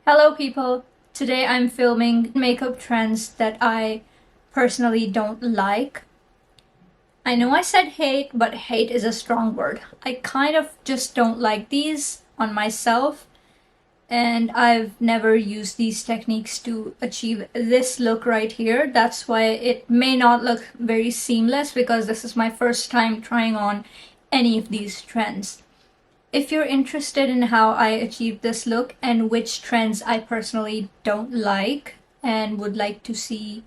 Hello people! Today I'm filming makeup trends that I personally don't like. I know I said hate, but hate is a strong word. I kind of just don't like these on myself, and I've never used these techniques to achieve this look right here. That's why it may not look very seamless, because this is my first time trying on any of these trends. If you're interested in how I achieved this look and which trends I personally don't like and would like to see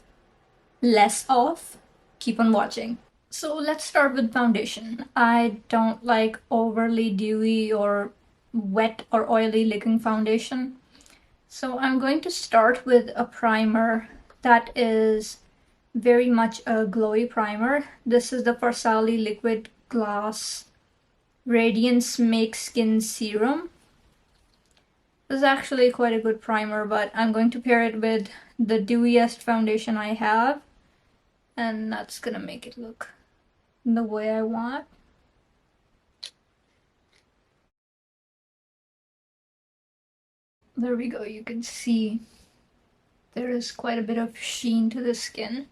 less of, keep on watching. So let's start with foundation. I don't like overly dewy or wet or oily looking foundation. So I'm going to start with a primer that is very much a glowy primer. This is the Farsali Liquid Glass Radiance Make Skin Serum. This is actually quite a good primer, but I'm going to pair it with the dewiest foundation I have, and that's gonna make it look the way I want. There we go, you can see there is quite a bit of sheen to the skin,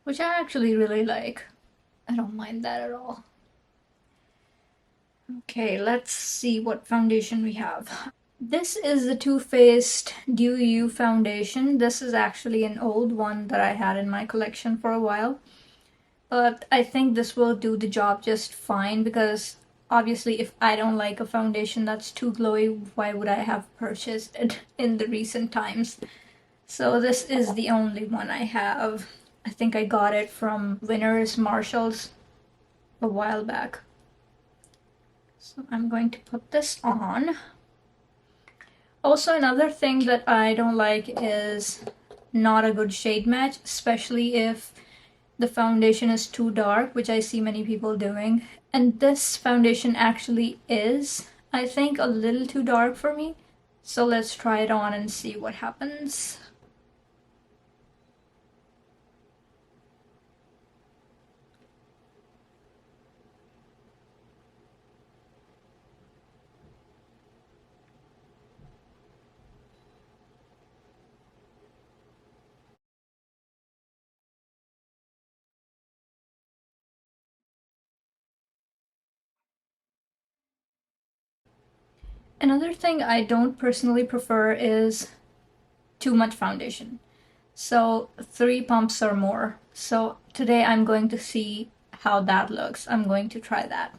which I actually really like. I don't mind that at all. Okay, let's see what foundation we have. This is the Too Faced Dew You foundation. This is actually an old one that I had in my collection for a while. But I think this will do the job just fine, because obviously if I don't like a foundation that's too glowy, why would I have purchased it in the recent times? So this is the only one I have. I think I got it from Winners Marshalls a while back. So I'm going to put this on. Also, another thing that I don't like is not a good shade match, especially if the foundation is too dark, which I see many people doing. And this foundation actually is, I think, a little too dark for me. So let's try it on and see what happens. Another thing I don't personally prefer is too much foundation. So 3 pumps or more. So today I'm going to see how that looks. I'm going to try that.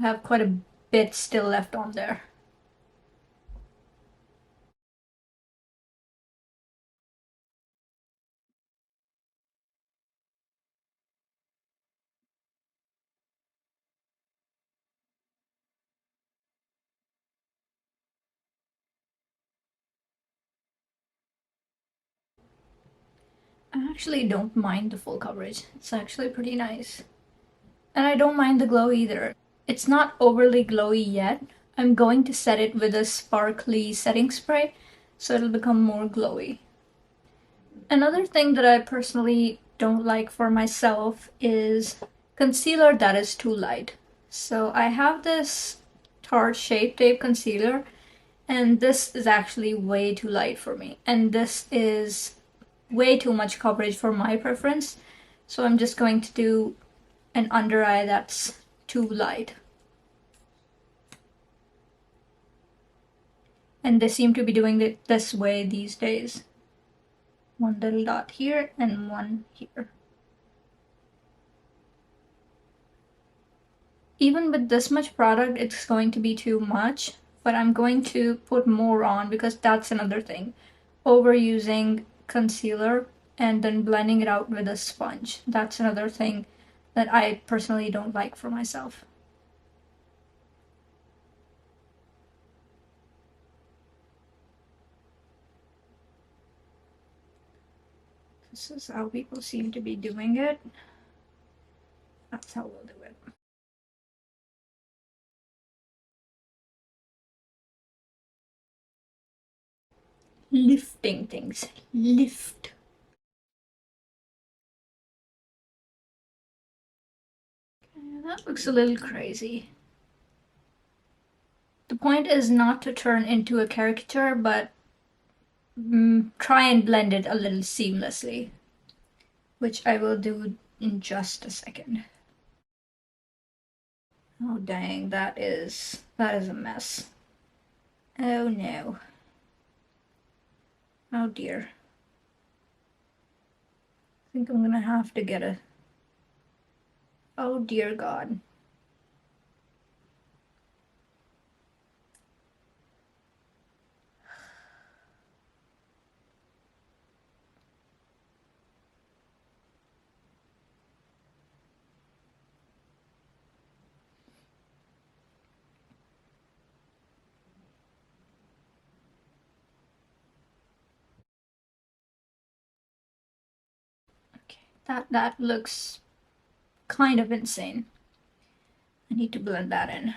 I have quite a bit still left on there. I actually don't mind the full coverage. It's actually pretty nice. And I don't mind the glow either. It's not overly glowy yet. I'm going to set it with a sparkly setting spray, so it'll become more glowy. Another thing that I personally don't like for myself is concealer that is too light. So I have this Tarte Shape Tape concealer, and this is actually way too light for me. And this is way too much coverage for my preference. So I'm just going to do an under eye that's too light. And they seem to be doing it this way these days. One little dot here and one here. Even with this much product, it's going to be too much, but I'm going to put more on, because that's another thing. Overusing concealer and then blending it out with a sponge. That's another thing that I personally don't like for myself. This is how people seem to be doing it. That's how we'll do it. Lifting things. Lift. Okay, that looks a little crazy. The point is not to turn into a caricature, but try and blend it a little seamlessly, which I will do in just a second. Oh dang, that is a mess. Oh no. Oh dear. I think I'm gonna have to get a... Oh dear God. Okay, that looks kind of insane. I need to blend that in.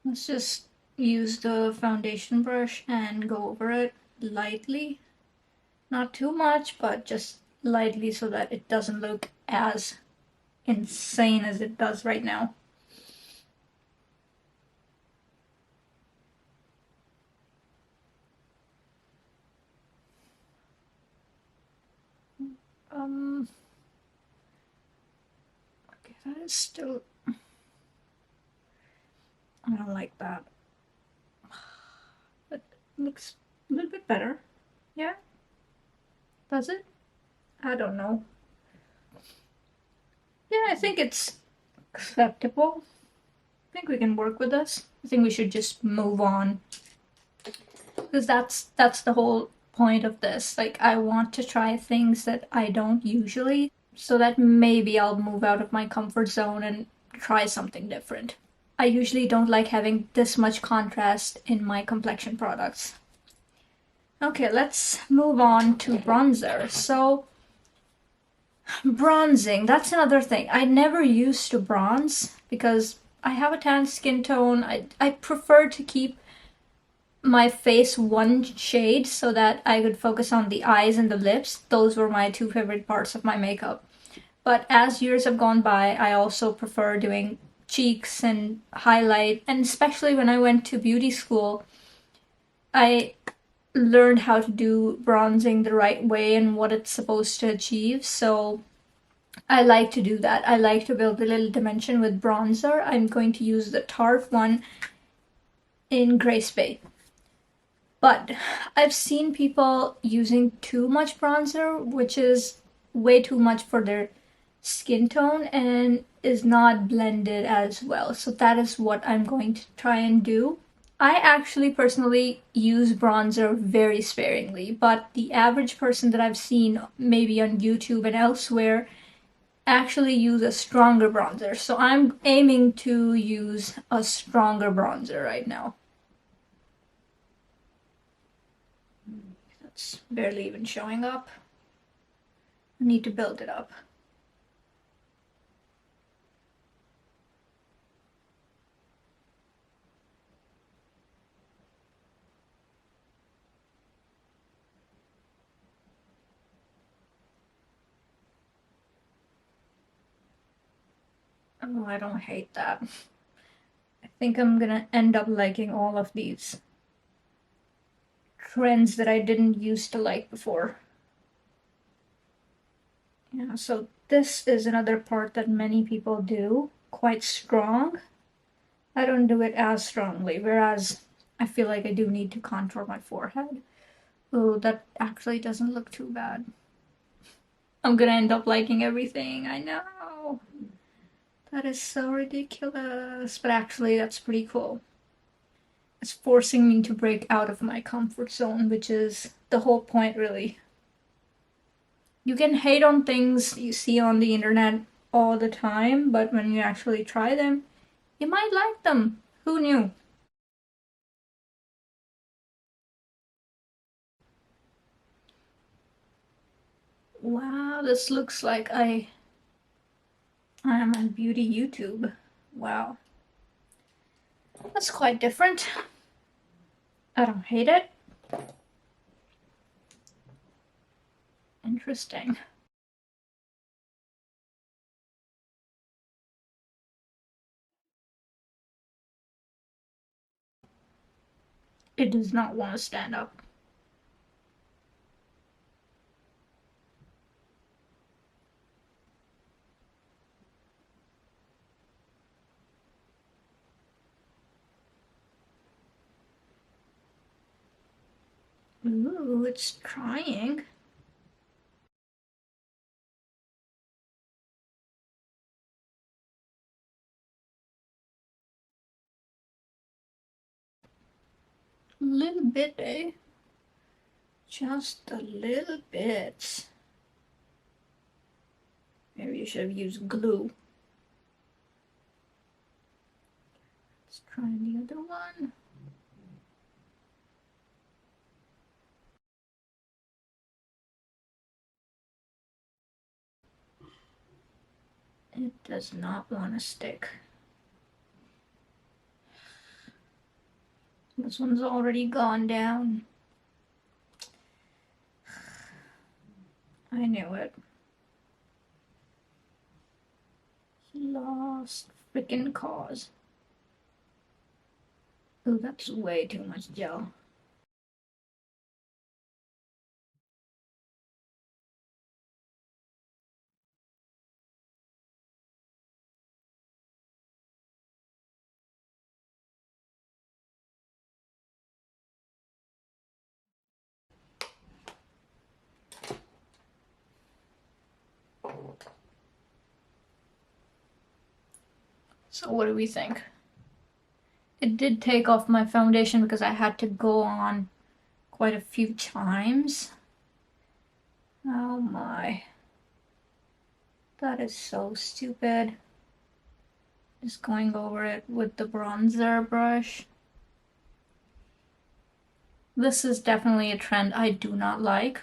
Let's just use the foundation brush and go over it lightly. Not too much, but just lightly so that it doesn't look as insane as it does right now. Okay, that is still... I don't like that. It looks a little bit better. Yeah? Does it? I don't know. Yeah, I think it's acceptable. I think we can work with this. I think we should just move on. Because that's the whole point of this. Like, I want to try things that I don't usually, so that maybe I'll move out of my comfort zone and try something different. I usually don't like having this much contrast in my complexion products. Okay, let's move on to bronzer. So, bronzing, that's another thing. I never used to bronze because I have a tan skin tone. I prefer to keep my face one shade so that I could focus on the eyes and the lips. Those were my two favorite parts of my makeup. But as years have gone by, I also prefer doing cheeks and highlight. And especially when I went to beauty school, I learned how to do bronzing the right way and what it's supposed to achieve. So I like to do that. I like to build a little dimension with bronzer. I'm going to use the Tarte one in Grace Bay. But I've seen people using too much bronzer, which is way too much for their skin tone and is not blended as well. So that is what I'm going to try and do. I actually personally use bronzer very sparingly, but the average person that I've seen, maybe on YouTube and elsewhere, actually use a stronger bronzer. So I'm aiming to use a stronger bronzer right now. It's barely even showing up. I need to build it up. Oh, I don't hate that. I think I'm gonna end up liking all of these trends that I didn't used to like before. Yeah, so this is another part that many people do, quite strong. I don't do it as strongly, whereas I feel like I do need to contour my forehead. Oh, that actually doesn't look too bad. I'm gonna end up liking everything, I know. That is so ridiculous, but actually that's pretty cool. It's forcing me to break out of my comfort zone, which is the whole point, really. You can hate on things you see on the internet all the time, but when you actually try them, you might like them. Who knew? Wow, this looks like I am on beauty YouTube. Wow. That's quite different. I don't hate it. Interesting. It does not want to stand up. Ooh, it's trying. A little bit, eh? Just a little bit. Maybe you should have used glue. Let's try the other one. It does not want to stick. This one's already gone down. I knew it. Lost freaking cause. Oh, that's way too much gel. So what do we think? It did take off my foundation because I had to go on quite a few times. Oh my. That is so stupid. Just going over it with the bronzer brush. This is definitely a trend I do not like.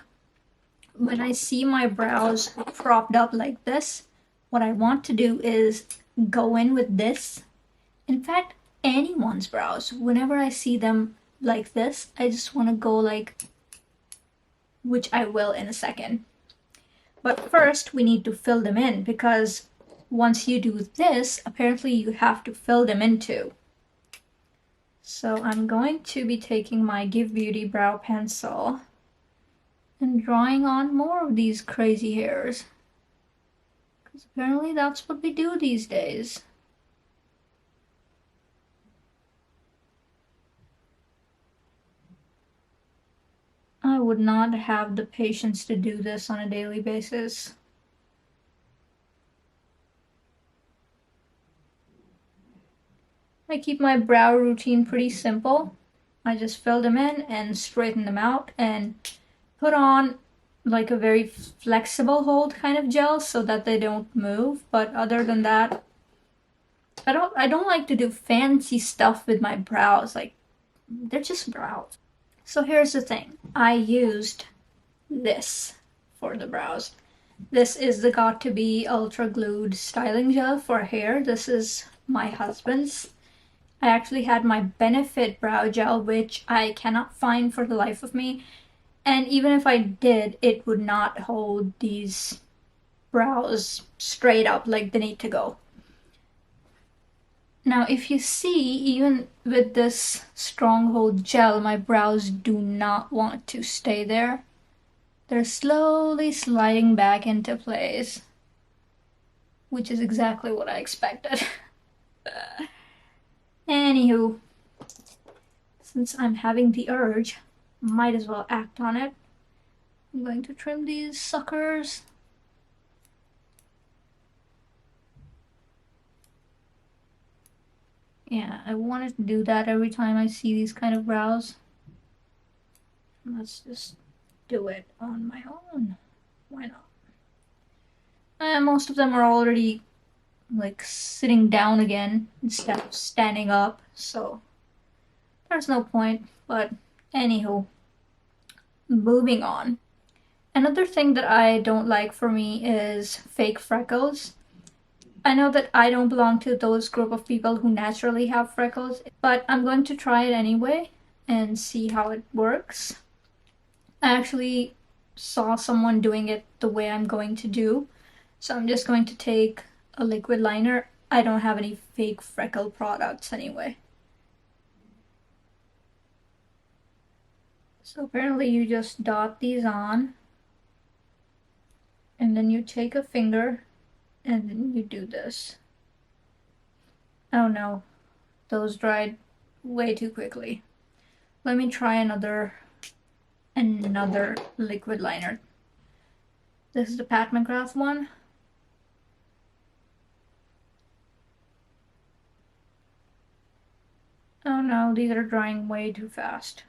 When I see my brows propped up like this, what I want to do is go in with this. In fact, anyone's brows, whenever I see them like this, I just want to go like, which I will in a second. But first, we need to fill them in because once you do this, apparently you have to fill them in too. So I'm going to be taking my Give Beauty brow pencil and drawing on more of these crazy hairs. Because apparently that's what we do these days. I would not have the patience to do this on a daily basis. I keep my brow routine pretty simple. I just fill them in and straighten them out and put on like a very flexible hold kind of gel so that they don't move. But other than that, I don't like to do fancy stuff with my brows. Like, they're just brows. So here's the thing. I used this for the brows. This is the Got to Be Ultra Glued Styling Gel for hair. This is my husband's. I actually had my Benefit Brow Gel, which I cannot find for the life of me. And even if I did, it would not hold these brows straight up like they need to go. Now, if you see, even with this Stronghold gel, my brows do not want to stay there. They're slowly sliding back into place, which is exactly what I expected. Anywho, since I'm having the urge, might as well act on it. I'm going to trim these suckers. Yeah, I wanted to do that every time I see these kind of brows. Let's just do it on my own. Why not? And most of them are already like sitting down again instead of standing up, so there's no point. But anywho, moving on. Another thing that I don't like for me is fake freckles. I know that I don't belong to those group of people who naturally have freckles, but I'm going to try it anyway and see how it works. I actually saw someone doing it the way I'm going to do, so I'm just going to take a liquid liner. I don't have any fake freckle products anyway. So apparently you just dot these on, and then you take a finger and then you do this. Oh no, those dried way too quickly. Let me try another liquid liner. This is the Pat McGrath one. Oh no, these are drying way too fast.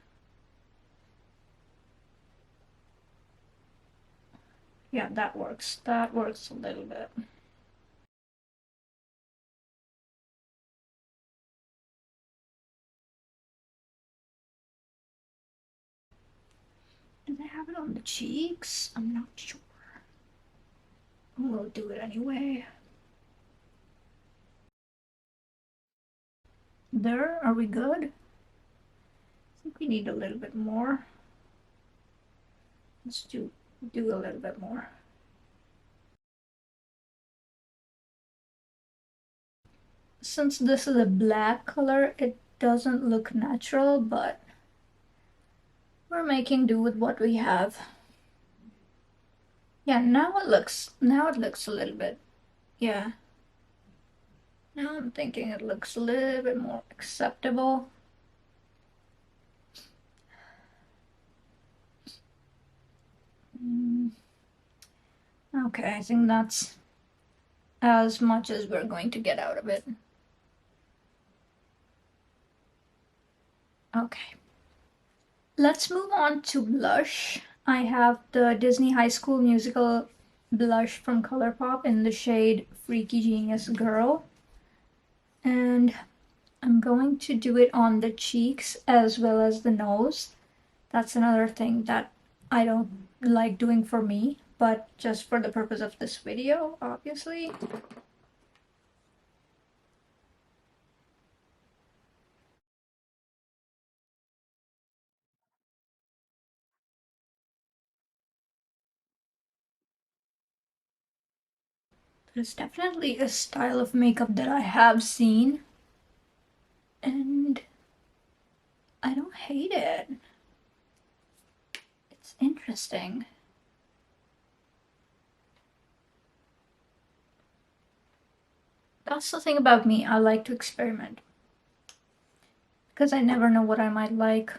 Yeah, that works. That works a little bit. Do they have it on the cheeks? I'm not sure. We'll do it anyway. There, are we good? I think we need a little bit more. Let's do a little bit more. Since this is a black color, it doesn't look natural, but we're making do with what we have. Yeah, now it looks a little bit. Yeah. Now I'm thinking it looks a little bit more acceptable. Okay, I think that's as much as we're going to get out of it. Okay. Let's move on to blush. I have the Disney High School Musical blush from ColourPop in the shade Freaky Genius Girl. And I'm going to do it on the cheeks as well as the nose. That's another thing that I don't like doing for me, but just for the purpose of this video, obviously. There's definitely a style of makeup that I have seen, and I don't hate it. It's interesting. That's the thing about me, I like to experiment. Because I never know what I might like.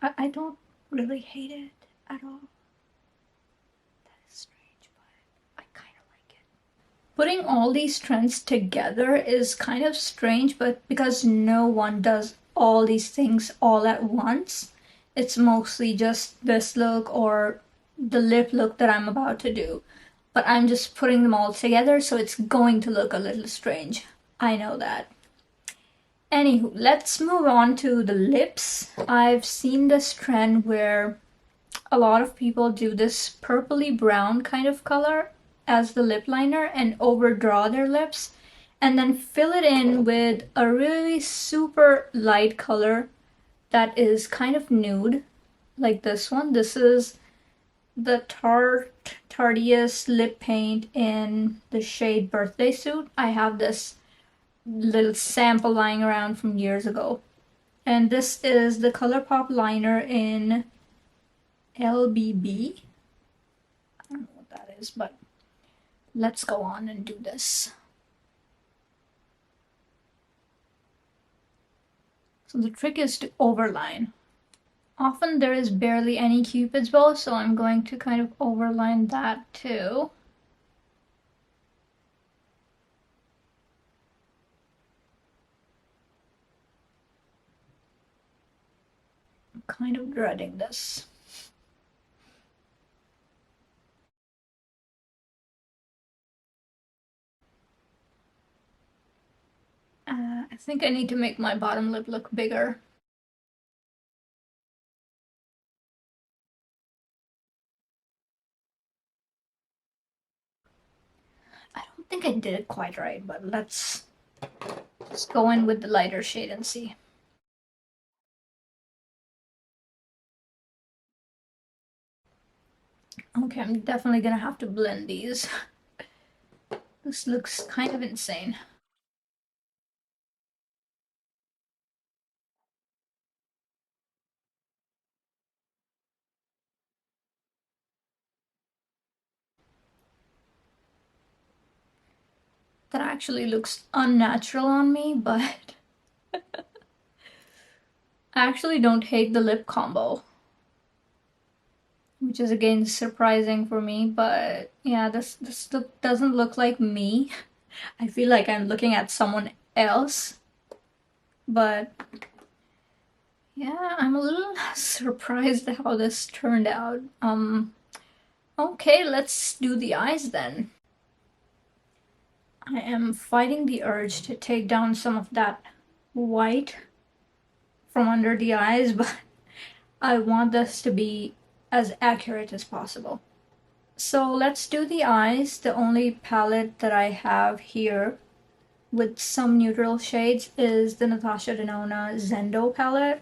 I don't really hate it at all. That is strange, but I kind of like it. Putting all these trends together is kind of strange, but because no one does all these things all at once, it's mostly just this look or the lip look that I'm about to do. But I'm just putting them all together, so it's going to look a little strange. I know that. Anywho, let's move on to the lips. I've seen this trend where a lot of people do this purpley brown kind of color as the lip liner and overdraw their lips and then fill it in with a really super light color that is kind of nude, like this one. This is the Tarteist lip paint in the shade Birthday Suit. I have this little sample lying around from years ago. And this is the ColourPop liner in LBB. I don't know what that is, but let's go on and do this. So the trick is to overline. Often there is barely any cupid's bow, so I'm going to kind of overline that too. I'm kind of dreading this. I think I need to make my bottom lip look bigger. I don't think I did it quite right, but let's go in with the lighter shade and see. Okay, I'm definitely gonna have to blend these. This looks kind of insane. That actually looks unnatural on me, but I actually don't hate the lip combo, which is again surprising for me, but yeah, this doesn't look like me. I feel like I'm looking at someone else, but yeah, I'm a little surprised at how this turned out. Okay, let's do the eyes then. I am fighting the urge to take down some of that white from under the eyes, but I want this to be as accurate as possible. So let's do the eyes. The only palette that I have here with some neutral shades is the Natasha Denona Zendo palette,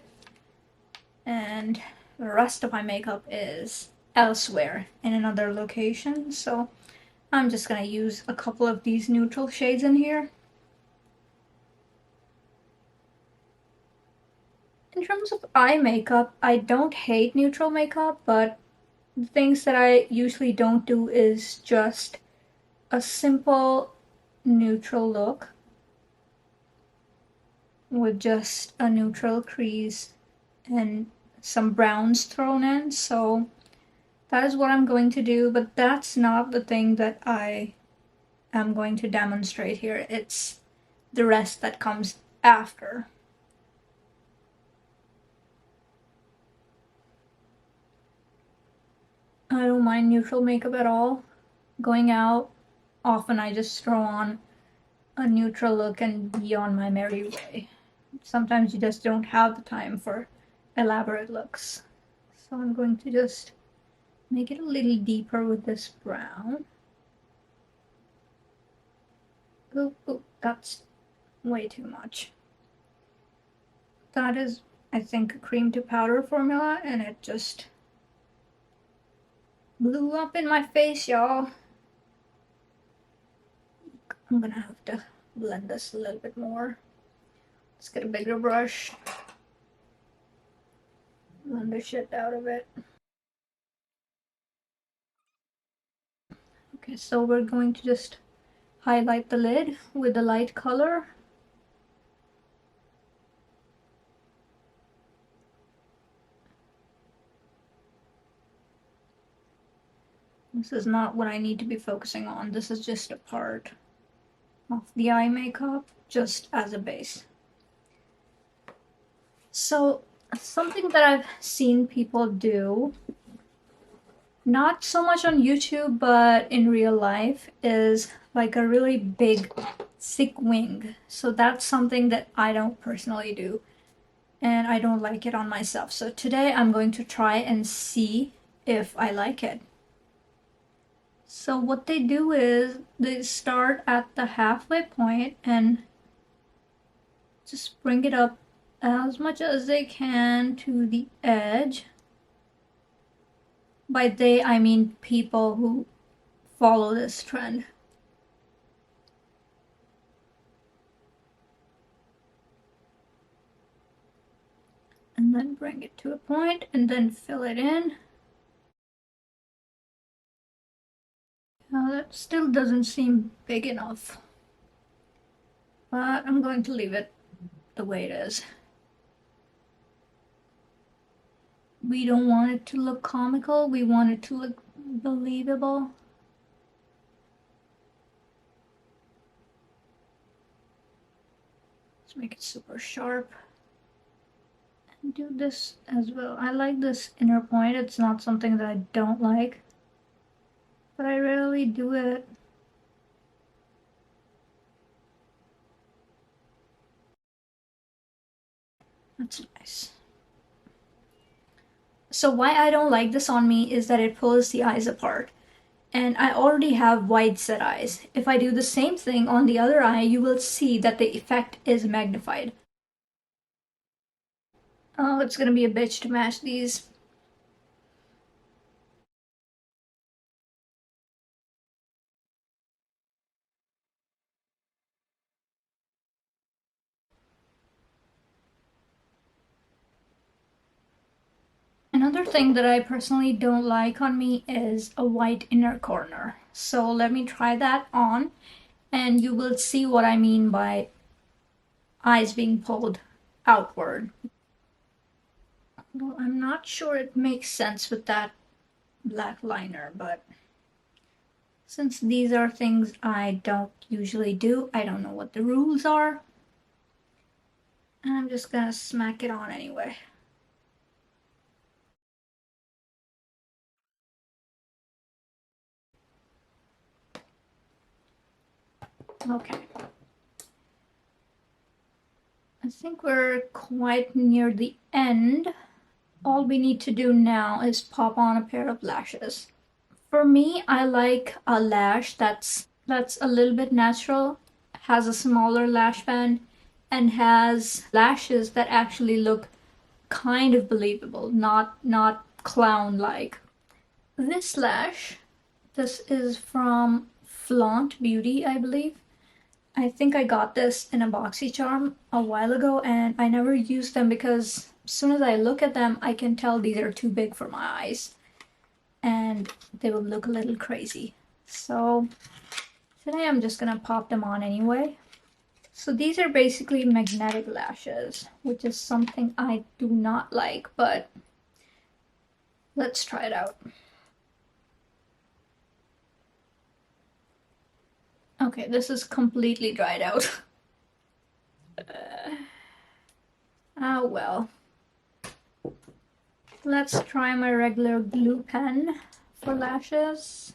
and the rest of my makeup is elsewhere in another location, so I'm just gonna use a couple of these neutral shades in here. In terms of eye makeup, I don't hate neutral makeup, but the things that I usually don't do is just a simple neutral look with just a neutral crease and some browns thrown in. So that is what I'm going to do, but that's not the thing that I am going to demonstrate here. It's the rest that comes after. I don't mind neutral makeup at all. Going out, often I just throw on a neutral look and be on my merry way. Sometimes you just don't have the time for elaborate looks. So I'm going to just make it a little deeper with this brown. Ooh, that's way too much. That is, I think, a cream to powder formula, and it just blew up in my face, y'all. I'm gonna have to blend this a little bit more. Let's get a bigger brush. Blend the shit out of it. Okay, so we're going to just highlight the lid with the light color. This is not what I need to be focusing on. This is just a part of the eye makeup, just as a base. So something that I've seen people do, not so much on YouTube, but in real life, is like a really big, thick wing. So that's something that I don't personally do, and I don't like it on myself. So today I'm going to try and see if I like it. So what they do is they start at the halfway point and just bring it up as much as they can to the edge. By they, I mean people who follow this trend. And then bring it to a point and then fill it in. Now that still doesn't seem big enough, but I'm going to leave it the way it is. We don't want it to look comical, we want it to look believable. Let's make it super sharp. And do this as well. I like this inner point. It's not something that I don't like, but I rarely do it. That's nice. So why I don't like this on me is that it pulls the eyes apart. And I already have wide set eyes. If I do the same thing on the other eye, you will see that the effect is magnified. Oh, it's gonna be a bitch to match these. Another thing that I personally don't like on me is a white inner corner. So let me try that on and you will see what I mean by eyes being pulled outward. Well, I'm not sure it makes sense with that black liner, but since these are things I don't usually do, I don't know what the rules are. And I'm just gonna smack it on anyway. Okay. I think we're quite near the end. All we need to do now is pop on a pair of lashes. For me, I like a lash that's a little bit natural, has a smaller lash band, and has lashes that actually look kind of believable, not clown-like. This lash, this is from Flaunt Beauty, I believe. I think I got this in a BoxyCharm a while ago, and I never used them because as soon as I look at them, I can tell these are too big for my eyes, and they will look a little crazy. So today I'm just gonna pop them on anyway. So these are basically magnetic lashes, which is something I do not like, but let's try it out. Okay, this is completely dried out. Oh well. Let's try my regular glue pen for lashes.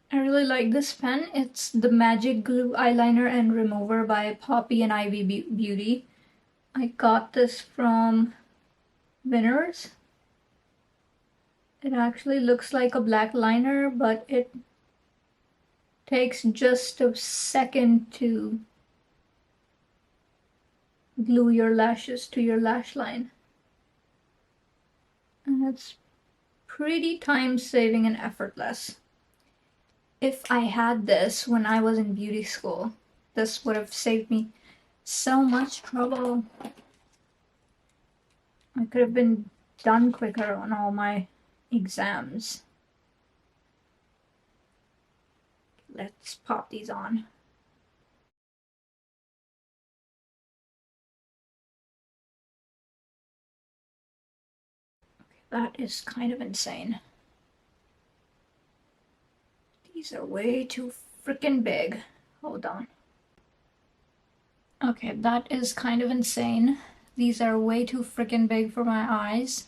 I really like this pen. It's the Magic Glue Eyeliner and Remover by Poppy and Ivy Beauty. I got this from Winners. It actually looks like a black liner, but it takes just a second to glue your lashes to your lash line. And it's pretty time-saving and effortless. If I had this when I was in beauty school, this would have saved me so much trouble. I could have been done quicker on all my exams. Let's pop these on. That is kind of insane. These are way too freaking big. Hold on. Okay, that is kind of insane. These are way too freaking big for my eyes.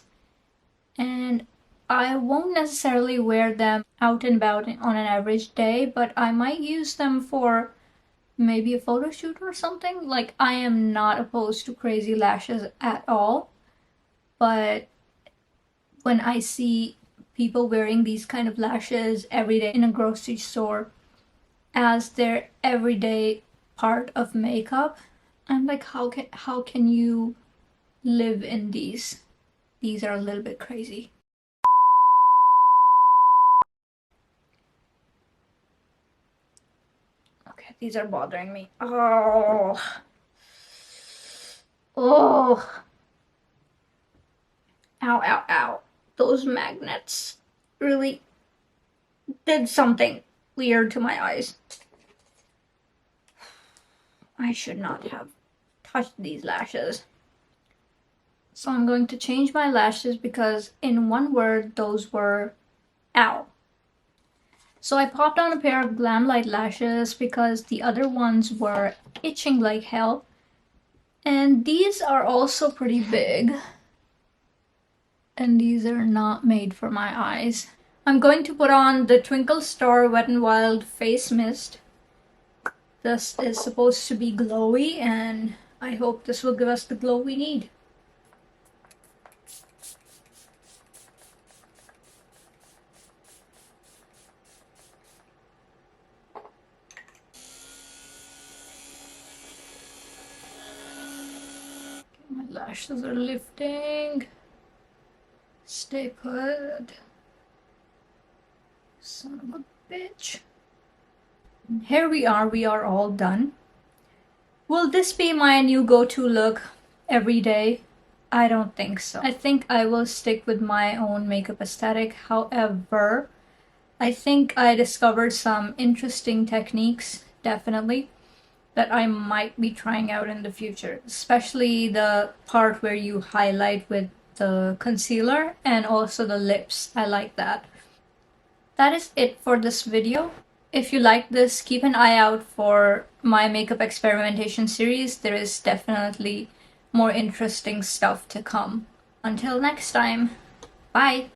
And I won't necessarily wear them out and about on an average day, but I might use them for maybe a photo shoot or something. Like, I am not opposed to crazy lashes at all, but when I see people wearing these kind of lashes every day in a grocery store as their everyday part of makeup, I'm like, how can you live in these? These are a little bit crazy. Okay, these are bothering me. Oh. Oh. Ow, ow, ow. Those magnets really did something weird to my eyes. I should not have touched these lashes. So I'm going to change my lashes because in one word, those were ow. So I popped on a pair of Glam Light lashes because the other ones were itching like hell. And these are also pretty big. And these are not made for my eyes. I'm going to put on the Twinkle Star Wet n Wild Face Mist. This is supposed to be glowy, and I hope this will give us the glow we need. My lashes are lifting. Stay put. Son of a bitch. And here we are all done. Will this be my new go-to look every day? I don't think so. I think I will stick with my own makeup aesthetic. However, I think I discovered some interesting techniques, definitely, that I might be trying out in the future, especially the part where you highlight with the concealer and also the lips. I like that. That is it for this video. If you like this, keep an eye out for my makeup experimentation series. There is definitely more interesting stuff to come. Until next time, bye!